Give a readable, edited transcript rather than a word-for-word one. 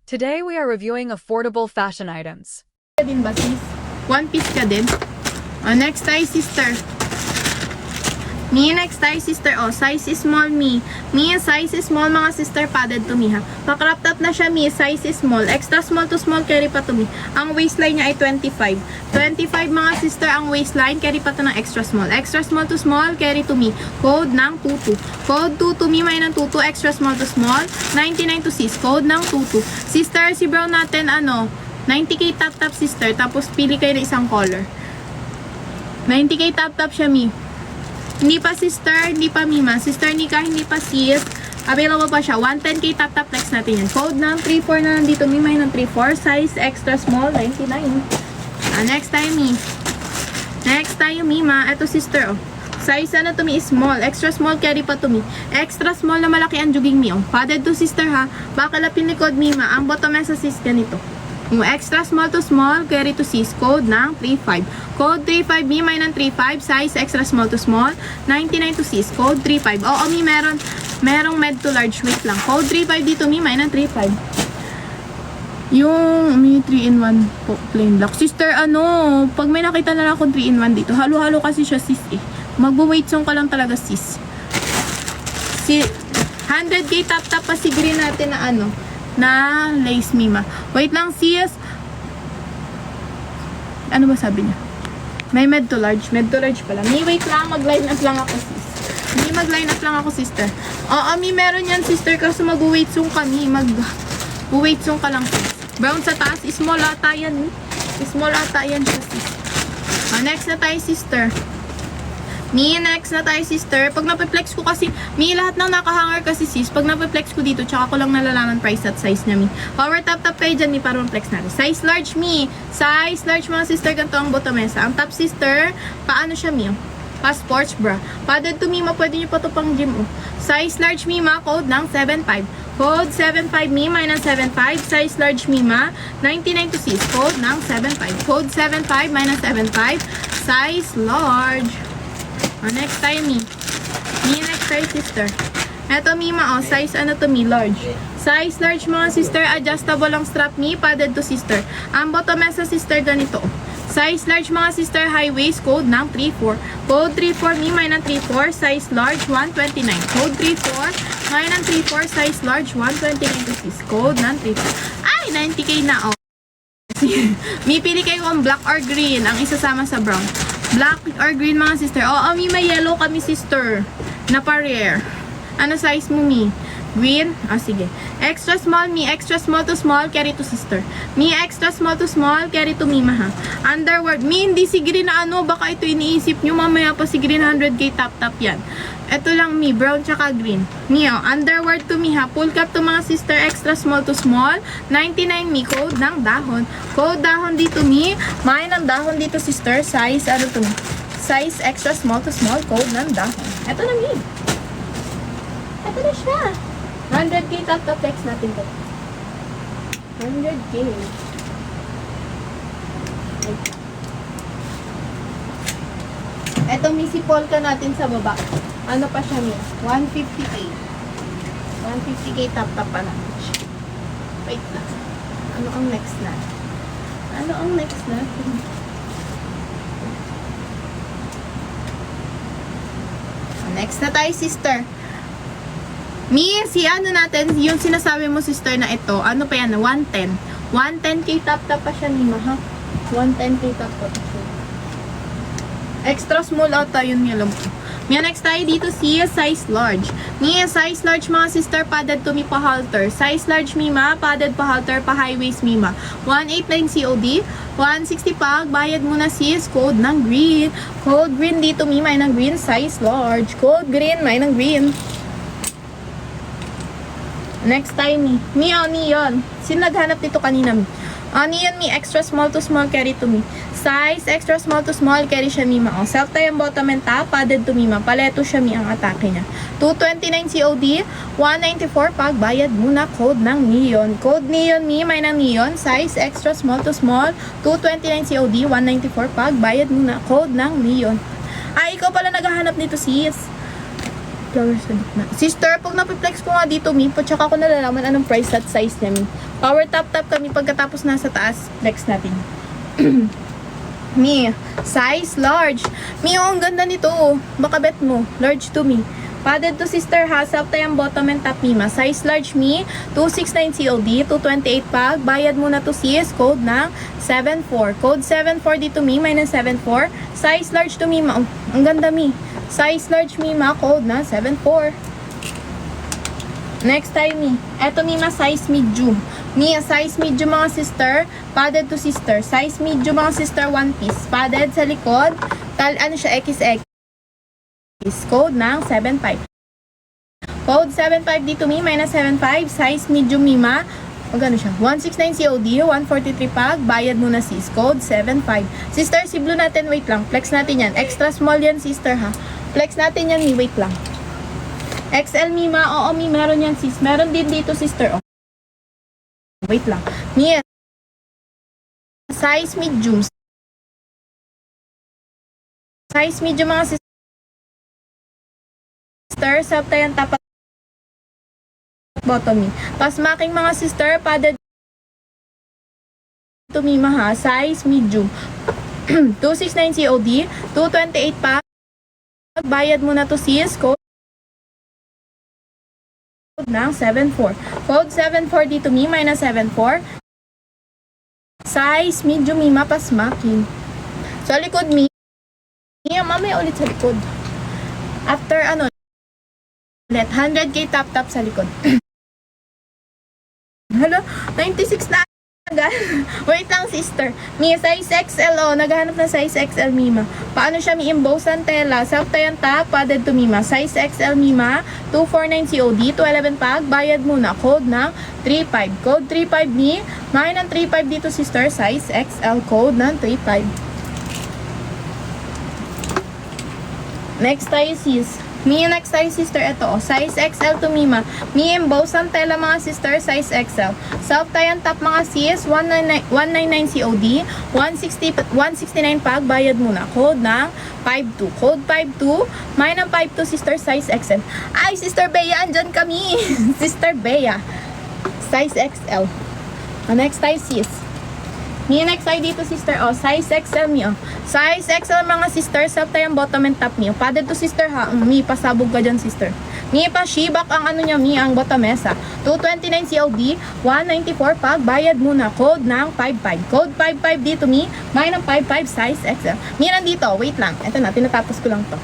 Today we are reviewing affordable fashion items. Din ba sis? One piece ka din? Next tayo sister. Me, next tayo sister. Size is small me. Me, size is small mga sister, padded to me ha. Pa-crop top na siya me, size is small. Extra small to small, carry pa to me. Ang waistline niya ay 25. 25 mga sister ang waistline, carry pa to ng extra small. Extra small to small, carry to me. Code ng 22. Code 2 to me, may ng 22. Extra small to small. 99 to sis. Code ng 22. Sister, si brown natin 90k top sister. Tapos pili kayo ng isang color. 90k top siya me. Hindi pa sister, hindi pa mima. Sister Nika, hindi pa sis. Available pa siya. 110k top flex natin yan. Code ng 34 na nandito. Mima yun ng 34. Size extra small, 99. Next tayo mi. Next tayo mima. Ito sister Size to mi is small. Extra small carry pa to mi. Extra small na malaki ang juging mi Padded to sister ha. Bakalapin likod mima. Ang bottom sa sis ganito. Extra small to small, carry to sis. Code ng 35. Code 35, mi may ng 35. Size extra small to small. 99 to sis. Code 35. Mi merong med to large. Wait lang. Code 35 dito, mi may ng 35. Yung may 3-in-1 po, plain black. Sister, pag may nakita na lang akong 3-in-1 dito, halo-halo kasi siya sis Magbo-wait song ka lang talaga sis. 100k top pa si green natin na lace mima. Wait lang sis. Ano ba sabi niya? May med to large. Med to large pala. Mi, wait lang. Mag-line up lang ako sis. Mi, mag-line up lang ako sister. Mi, meron yan sister. Kasi mag-wait song kami. Mag-wait song ka lang sis. Brown sa taas. Small ata yan. Small ata yan siya sis. Next na tayo sister. Mi, next na tayo sister. Pag napiplex ko kasi, mi, lahat ng nakahanger kasi sis, pag napiplex ko dito, tsaka ko lang nalalaman price at size niya mi. Power top kayo dyan mi, para ma-flex natin. Size large mi. Size large mga sister, ganito ang bottomesa. Ang top sister, paano siya mi? Pa-sports bra. Padded to mi, pwede nyo pa to pang gym Size large mi ma, code ng 75. Code 75 mi, may ng 75. Size large mi ma, 99 to sis. Code ng 75. Code 75, may ng 75. Size large. Next tayo mi. Mi, next tayo sister. Eto mima size to mi, large. Size large mga sister, adjustable ang strap mi, padded to sister. Ang bottom sa sister ganito. Size large mga sister, high waist, code ng 34. Code 34 mi, may ng 34, size large 129. Code 34, may ng 34, size large 129 to sis. Code ng 34. Ay, 90k na Mi, pili kayo kung black or green ang isasama sa brown. Black or green mga sister. Mi, may yellow kami sister. Na pa-rare. Ano size mo mi? Green? Sige. Extra small mi. Extra small to small, carry to sister. Mi, extra small to small, carry to mima ha. Underwear. Mi, hindi si green na baka ito iniisip nyo. Mamaya pa si green 100k top yan. Ito lang mi, brown tsaka green. Mi, underwear to mi ha. Full cap to mga sister, extra small to small. 99 mi, code ng dahon. Code dahon dito mi. May ng dahon dito sister, size to mi? Size extra small to small, code ng dahon. Ito na mi. Ito na siya. 100k top flex natin to. 100k. Ito mi, si polka natin sa baba. Ano pa siya mi? 150k. 150k top pa natin siya. Wait lang. Ano ang next natin? Ano ang next natin? Next na tayo sister. Mi, si natin, yung sinasabi mo sister na ito, ano pa yan? 110. 110k top pa siya ni ha? 110k top pa siya. Extra small ata yun alam ko. Mi, next tayo dito si size large. Mi, size large mga sister, padded to mi pa halter. Size large mi ma, padded pa halter, pa high waist mi ma. 189 COD, 160 pag, bayad muna sis, code ng green. Code green dito mi, may ng green, size large. Code green, may ng green. Next time mi. Mi, neon. Sino naghanap dito kanina mi? Neon mi, extra small to small, carry to mi. Size, extra small to small, carry siya mi ma. Self tie ang bottom and top, padded to mi ma. Paleto siya mi ang atake niya. 229 COD, 194 pag, bayad muna, code ng neon. Code neon mi, may ng neon. Size, extra small to small, 229 COD, 194 pag, bayad muna, code ng neon. Ikaw pala naghahanap nito sis. flower sa gitna. Sister, pag napiplex ko nga dito, Mi, po, tsaka ko nalalaman anong price at size niya, Mi. Power tap kami pagkatapos nasa taas, flex natin. Mi, size large. Mi, oh, ang ganda nito. Baka bet mo. Large to, Mi. Padded to sister ha, self tie ang bottom and top Mima. Size large Mi, 269 COD, 228 pag. Bayad muna to sis, code ng 74. Code 74 dito Mi, minus 74. Size large to Mima. Oh, ang ganda Mi. Size large Mima, code na 74. Next time Mi. Eto Mima, size medium. Mi, size medium mga sister. Padded to sister. Size medium mga sister, one piece. Padded sa likod. Ano siya, XX. Code ng 75. Code 75 dito Mi, minus 75. Size medium Mima. Magkano siya? 169 COD, 143 pag. Bayad muna sis. Code 75. Sister, si blue natin, wait lang. Flex natin yan. Extra small yan sister ha. Flex natin yan Mi, wait lang. XL Mima, oo Mi, meron yan sis. Meron din dito sister. Oh. Wait lang. Mi, size medium. Size medium mga sister. Sister, tayo ang tapat bottom Mi. Tapos making mga sister, padded to Mima ha, size medium. 269 COD, 228 pa. Bayad mo na to sis, code ng 74. Code 74 dito Mi, minus 74. Size medium Mima, pas making. Sa likod Mi, mamaya ulit sa likod. After ano, let 100k tap sa likod. Hello, 96 na agad. Wait lang sister. Mi, size XL oh, naghahanap na size XL Mima. Paano siya mi-emboss ang tela? Self tie ang top, padded to Mima. Size XL Mima, 249 COD, 211 pag. Bayad muna, code ng 35. Code 35 Mi, may ng 35 dito sister, size XL, code ng 35. Next tayo sis. Mi, next tayo sister, ito oh. Size XL to Mima. Mi, emboss ang tela mga sister, size XL. Self tie ang top mga sis, 199 COD, 169 pag, bayad muna. Code ng 52. Code 52, may ng 52 sister, size XL. Ay, sister Bea, andyan kami. Sister Bea. Size XL. Next tayo sis. Mi, next tayo dito sister, oh, size XL Mi, oh. Size XL mga sister, self tie ang bottom and top Mi. Padded to sister ha, Mi, pasabog ka dyan sister. Mi, pa shibak ang ano niya Mi, ang bottomesa. 229 COD, 194 pag, bayad muna, code ng 55. Code 55 dito Mi, may ng 55 size XL. Mi, nandito, wait lang, eto na, tinatapos ko lang to.